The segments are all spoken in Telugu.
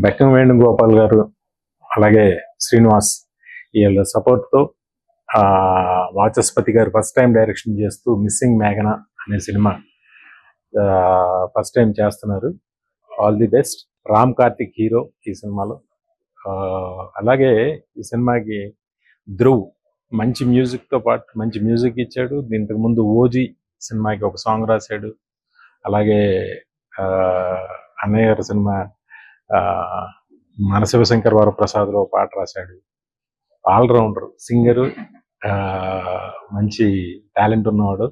బెక్కం వేణుగోపాల్ గారు అలాగే శ్రీనివాస్ వీళ్ళ సపోర్ట్తో వాచస్పతి గారు ఫస్ట్ టైం డైరెక్షన్ చేస్తూ మిస్సింగ్ మేఘన అనే సినిమా ఫస్ట్ టైం చేస్తున్నారు. All the best. Ram Karthik hero ఈ సినిమాలో. అలాగే ఈ సినిమాకి ధ్రువ్ మంచి మ్యూజిక్తో పాటు మంచి మ్యూజిక్ ఇచ్చాడు. దీంతకు ముందు ఓజీ సినిమాకి ఒక సాంగ్ రాశాడు. అలాగే అన్నయ్య గారి సినిమా మన శివశంకర్ వరప్రసాద్లో పాట రాశాడు. ఆల్రౌండర్, సింగరు, మంచి టాలెంట్ ఉన్నవాడు.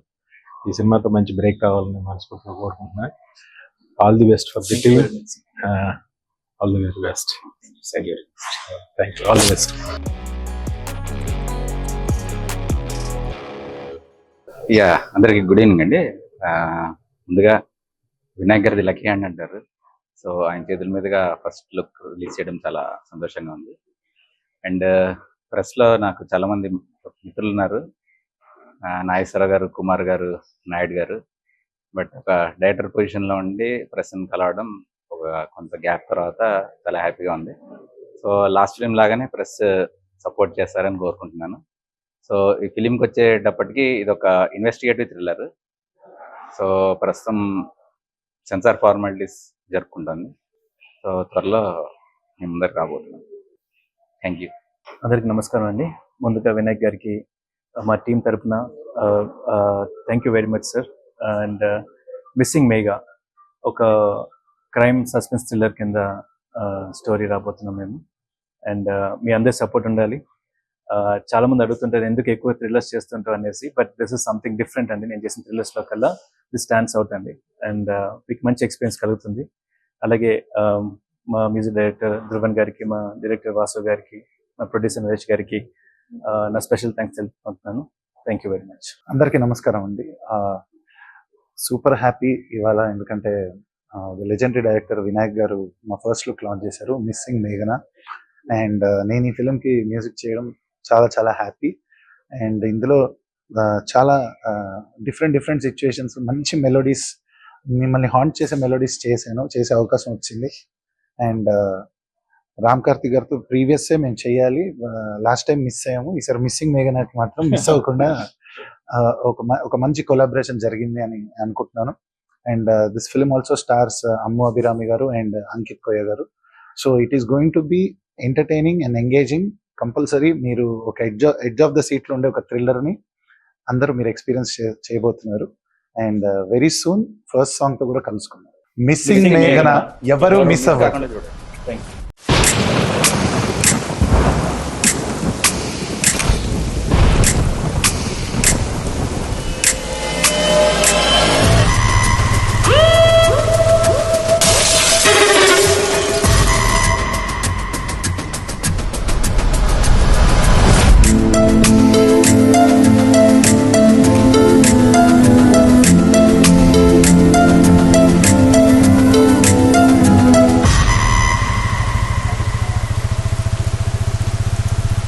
ఈ సినిమాతో మంచి బ్రేక్ కావాలని మనస్ఫూర్తిగా కోరుకుంటున్నా. All the best for the team. All the very best. Thank you. All the best. అందరికి గుడ్ ఈవినింగ్ అండి. ముందుగా వినాయక్ గారిది లక్కీ హ్యాండ్ అంటారు. సో ఆయన చేతుల మీదుగా ఫస్ట్ లుక్ రిలీజ్ చేయడం చాలా సంతోషంగా ఉంది. అండ్ ప్రెస్లో నాకు చాలా మంది మిత్రులు ఉన్నారు, నాగేశ్వరరావు గారు, కుమార్ గారు, నాయుడు గారు. బట్ ఒక డైరెక్టర్ పొజిషన్లో ఉండి ప్రెస్ని కలవడం ఒక కొంత గ్యాప్ తర్వాత చాలా హ్యాపీగా ఉంది. సో లాస్ట్ ఫిలిం లాగానే ప్రెస్ సపోర్ట్ చేస్తారని కోరుకుంటున్నాను. సో ఈ ఫిలింకి వచ్చేటప్పటికి ఇది ఒక ఇన్వెస్టిగేటివ్ థ్రిల్లర్. సో ప్రస్తుతం సెన్సార్ ఫార్మాలిటీస్ జరుపుకుంటుంది. సో త్వరలో మేము ముందరికి రాబోతున్నాం. Thank you. అందరికి నమస్కారం అండి. ముందుగా వినాయక్ గారికి మా టీం తరఫున thank you very much sir. And missing Megha ఒక క్రైమ్ సస్పెన్స్ థ్రిల్లర్ కింద స్టోరీ రాబోతున్నాం మేము. అండ్ మీ అందరి సపోర్ట్ ఉండాలి. చాలా మంది అడుగుతుంటారు ఎందుకు ఎక్కువ థ్రిల్లర్స్ చేస్తుంటారు అనేసి. But this is something different అండి. నేను చేసిన థ్రిల్లర్స్లో కల్లా దిస్ స్టాండ్స్ అవుట్ అండి. అండ్ మీకు మంచి ఎక్స్పీరియన్స్ కలుగుతుంది. అలాగే మా మ్యూజిక్ డైరెక్టర్ ధ్రువన్ గారికి, మా డైరెక్టర్ వాసు గారికి, మా ప్రొడ్యూసర్ నరేష్ గారికి నా స్పెషల్ థ్యాంక్స్ తెలుపుకుంటున్నాను. Thank you very much. అందరికీ నమస్కారం అండి. సూపర్ హ్యాపీ ఇవాళ, ఎందుకంటే లెజెండరీ డైరెక్టర్ వినాయక్ గారు మా ఫస్ట్ లుక్ లాంచ్ చేశారు, మిస్సింగ్ మేఘన. అండ్ నేను ఈ ఫిలింకి మ్యూజిక్ చేయడం చాలా చాలా హ్యాపీ. అండ్ ఇందులో చాలా డిఫరెంట్ సిచ్యువేషన్స్, మంచి మెలోడీస్, మిమ్మల్ని హాంట్ చేసే మెలోడీస్ చేసే అవకాశం వచ్చింది. అండ్ రామ్ కార్తిక్ గారితో ప్రీవియస్సే మేము చేయాలి, లాస్ట్ టైం మిస్ అయ్యాము. ఈసారి మిస్సింగ్ మేఘనాకి మాత్రం మిస్ అవ్వకుండా ఒక మంచి కొలాబరేషన్ జరిగింది అని అనుకుంటున్నాను. And this film also stars Ammu Abhirami garu and Ankit Koya garu. So it is going to be entertaining and engaging. Compulsory మీరు ఒక ఎడ్జ్ ఆఫ్ ద సీట్లో ఉండే ఒక థ్రిల్లర్ని అందరూ మీరు ఎక్స్పీరియన్స్ చేయబోతున్నారు. అండ్ వెరీ సూన్ ఫస్ట్ సాంగ్తో కూడా కలుసుకున్నారు. మిస్సింగ్ మేఘన ఎవరు మిస్ అవ్వరు.